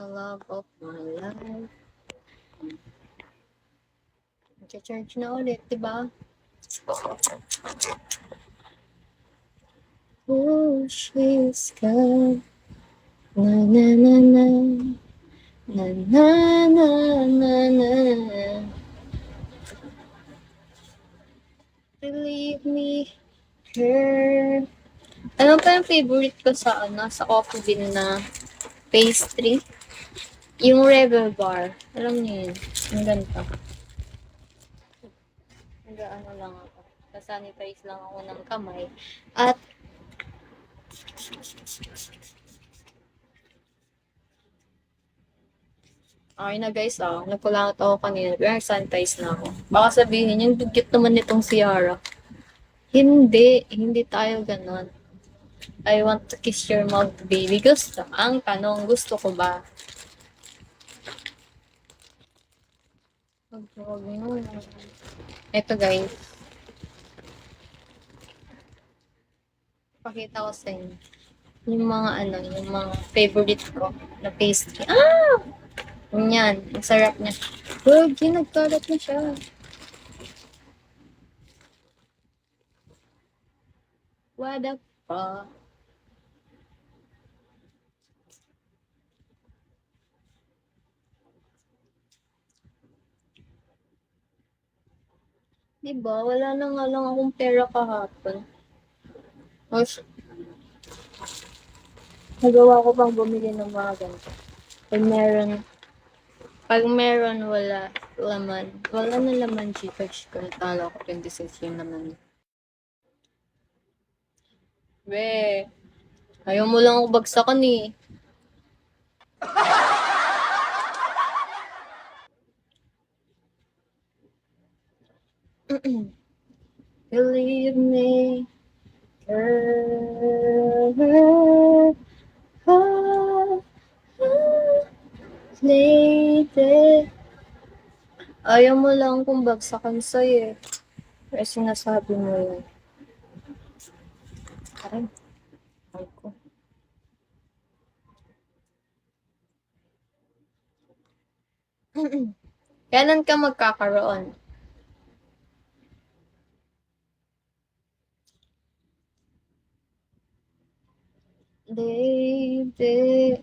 the love of my life. Mag-charge na ulit, diba? Oh, she's gone. Na na na na. Na na na na na. Believe me, her. Ano pa yung favorite ko sa Coffee Bean na pastry? Yung Rebel Bar. Alam niyo yun? Yung ganito. Nag-ano lang ako. Nasanitize lang ako ng kamay. At okay na guys, nagkulangot ako kanina. Pero sanitize na ako. Baka sabihin, yung dugyot naman nitong si Yara. Hindi tayo ganon. I want to kiss your mouth, baby. Gusto. Ang tanong, gusto ko ba? Ito guys. Pakita ko sa inyo. Yung mga favorite ko na pastry. Yan. Ang sarap niya. Wag, nagkalat na siya. What the fuck? Diba? Wala na nga lang akong pera kahapon. Tapos, nagawa ko pang bumili ng mga ganito. Pag meron, wala laman. Wala na laman Gcash ko. Natalo ko 26 yung naman. We, ayaw mo lang ako bagsakan eh. Believe me, girl. Lady. Ayaw mo lang kung bagsakan sa'yo eh. Pero sinasabi mo yun. Aray. Ay ko. Kailan ka magkakaroon? Baby,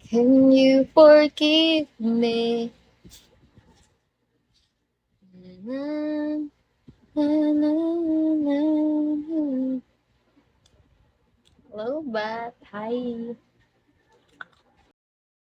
can you forgive me? Na, na, na, na. Hello, Bat. Hi.